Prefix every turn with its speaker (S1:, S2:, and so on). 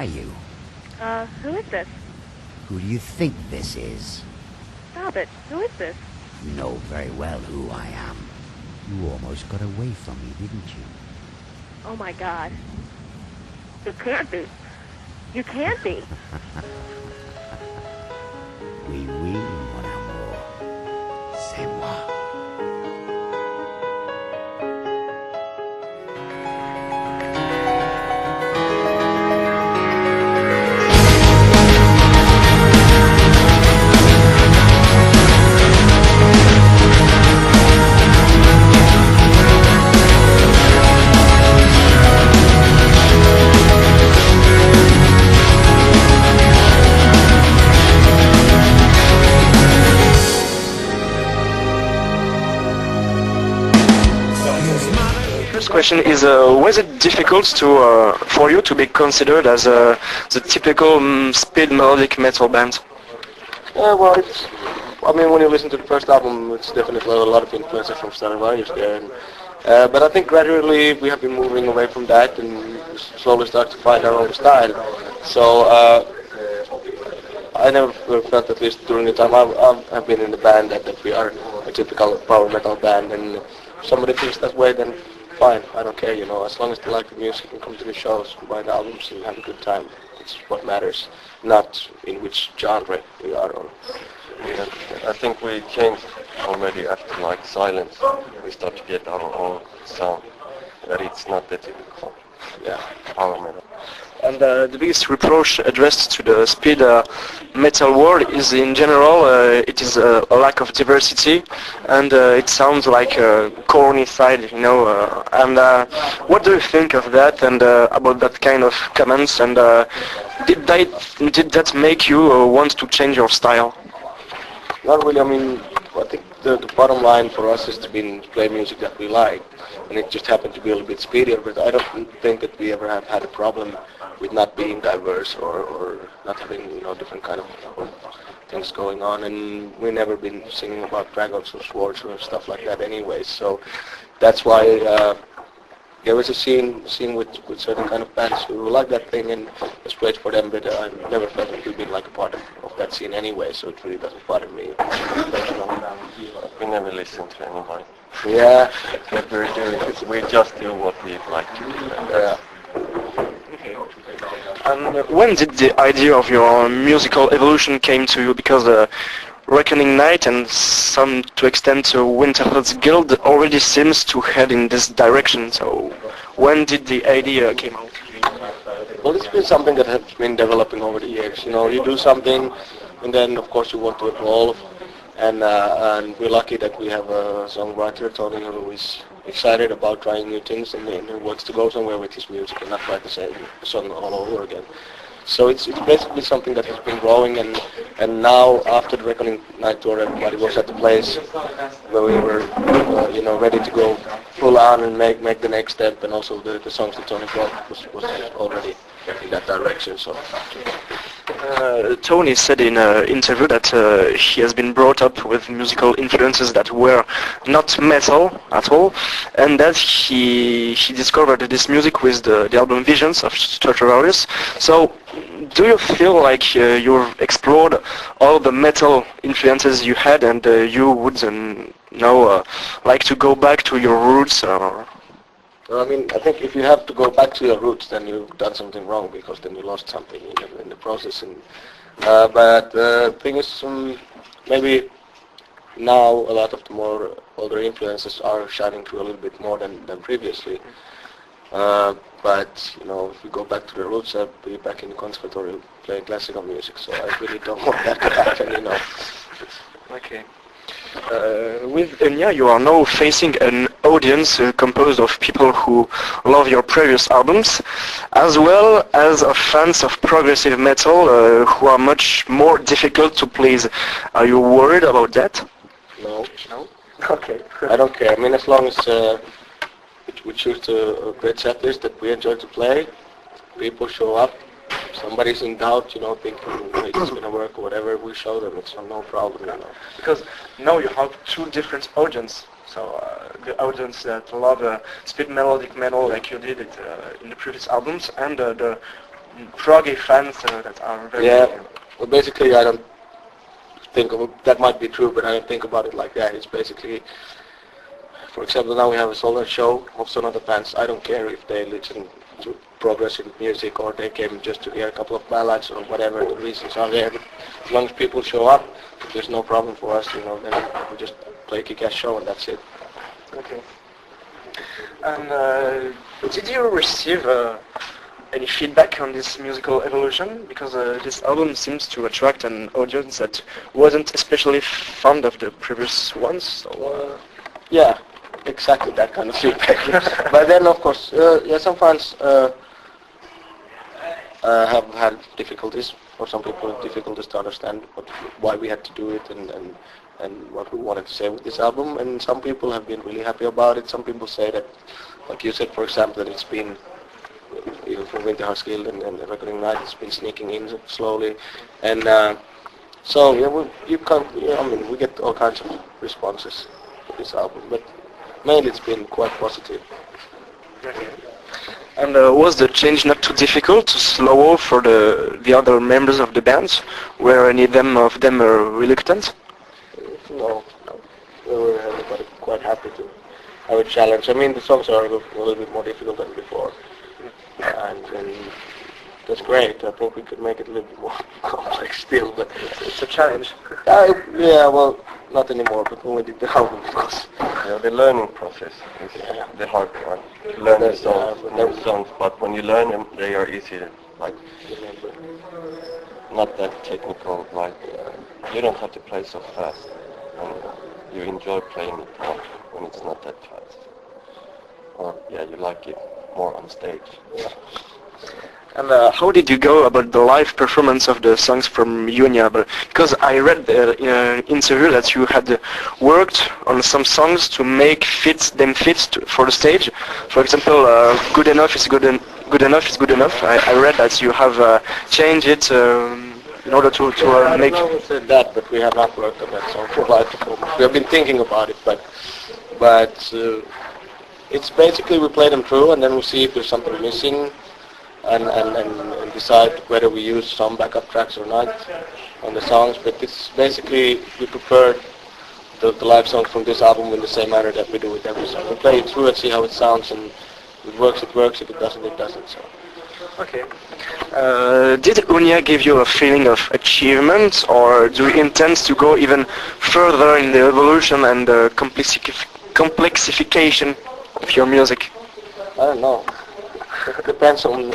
S1: are you?
S2: Who is this?
S1: Who do you think this is?
S2: Stop it. Who is this?
S1: You know very well who I am. You almost got away from me, didn't you?
S2: Oh my God. You can't be. You can't be.
S1: Oui, oui, mon amour. C'est moi.
S3: First question is, was it difficult for you to be considered as the typical speed melodic metal band?
S4: Well, when you listen to the first album, it's definitely a lot of influences from Sonata there. But I think gradually we have been moving away from that and slowly start to find our own style. So I never felt, at least during the time I've been in the band, that we are a typical power metal band. And if somebody thinks that way, then fine, I don't care, as long as they like the music and come to the shows, buy the albums and have a good time. It's what matters, not in which genre we are on.
S5: Yeah, I think we changed already after Silence. We start to get our own sound, that it's not the typical power metal.
S3: And the biggest reproach addressed to the speed metal world is, in general, it is a lack of diversity, and it sounds like a corny side, and what do you think of that and about that kind of comments, and did that make you want to change your style?
S4: Not really. I think the bottom line for us is to play music that we like, and it just happened to be a little bit speedier, but I don't think that we ever have had a problem with not being diverse or not having different kind of things going on, and we've never been singing about dragons or swords or stuff like that anyway. So that's why there was a scene with certain kind of bands who like that thing, and it's great for them, but I never felt that we've been like a part of that scene anyway, so it really doesn't bother me.
S5: We never listen to anybody.
S4: Yeah.
S5: What we're doing is we just do what we like to do.
S4: Yeah.
S3: And when did the idea of your musical evolution came to you? Because Reckoning Night and some to extent Winterfeld's Guild already seems to head in this direction. So when did the idea came out?
S4: Well, it's been something that has been developing over the years. You do something, and then of course you want to evolve. And we're lucky that we have a songwriter, Tony, who is excited about trying new things and who wants to go somewhere with his music and not try the same song all over again. So it's basically something that has been growing, and now after the Reckoning Night tour, everybody was at the place where we were, ready to go full on and make the next step, and also the songs that Tony brought was already in that direction. So.
S3: Tony said in an interview that he has been brought up with musical influences that were not metal at all, and that he discovered this music with the album Visions of Stratovarius. So, do you feel like you've explored all the metal influences you had, and you would like to go back to your roots?
S4: I think if you have to go back to your roots, then you've done something wrong, because then you lost something in the process. And but the thing is, maybe now a lot of the more older influences are shining through a little bit more than previously. But if you go back to the roots, I'll be back in the conservatory playing classical music. So I really don't want that to happen.
S3: Okay. With Enya, you are now facing an audience composed of people who love your previous albums, as well as of fans of progressive metal who are much more difficult to please. Are you worried about that?
S4: No.
S3: No? Okay.
S4: I don't care. As long as we choose a great set list that we enjoy to play, people show up. Somebody's in doubt, thinking it's going to work or whatever, we show them. It's no problem,
S3: Because now you have two different audiences. So the audience that love speed melodic metal like you did it in the previous albums, and the proggy fans that are very...
S4: Yeah. Well, basically, I don't think of that might be true, but I don't think about it like that. It's basically, for example, now we have a solar show of Sonata fans. I don't care if they listen to progressive music or they came just to hear a couple of ballads or whatever the reasons are there. But as long as people show up, there's no problem for us. You know, then we just play a kick-ass show and that's it.
S3: Okay. And did you receive any feedback on this musical evolution? Because this album seems to attract an audience that wasn't especially fond of the previous ones. So,
S4: yeah, exactly that kind of feedback. But then, of course, yeah, some fans have had difficulties, or some people have difficulties to understand why we had to do it and what we wanted to say with this album. And some people have been really happy about it. Some people say that, like you said, for example, that it's been, even from Winterhausgild and the recording night, it's been sneaking in slowly. And so, yeah, you can't, yeah, I mean, we get all kinds of responses to this album, but mainly it's been quite positive.
S3: okay. And was the change not too difficult, too slow for the other members of the band? Were any of them reluctant?
S4: No. We were everybody quite happy to have a challenge. I mean, the songs are a little bit more difficult than before. And that's great. I think we could make it a little bit more complex still, but
S3: It's a challenge.
S4: yeah, well, not anymore, but when we did the album, of course.
S5: Yeah, the learning process is the hard one. Learn the songs, new songs, but when you learn them, they are easy. Like, not that technical. Like, you don't have to play so fast, and you enjoy playing it more when it's not that fast. Or yeah, you like it more on stage.
S4: Yeah.
S3: And how did you go about the live performance of the songs from Junia? Because I read in an interview that you had worked on some songs to make them fit for the stage. For example, "Good Enough is Good Enough is Good Enough." I read that you have changed it in order to make...
S4: I don't know who said that, but we have not worked on that song for live performance. We have been thinking about it, but it's basically we play them through and then we see if there's something missing. And decide whether we use some backup tracks or not on the songs. But it's basically, we prepared the live songs from this album in the same manner that we do with every song. We play it through and see how it sounds, and if it works, it works. If it doesn't, it doesn't. So.
S3: Okay. Did Unia give you a feeling of achievement, or do you intend to go even further in the evolution and the complexification of your music?
S4: I don't know. It depends on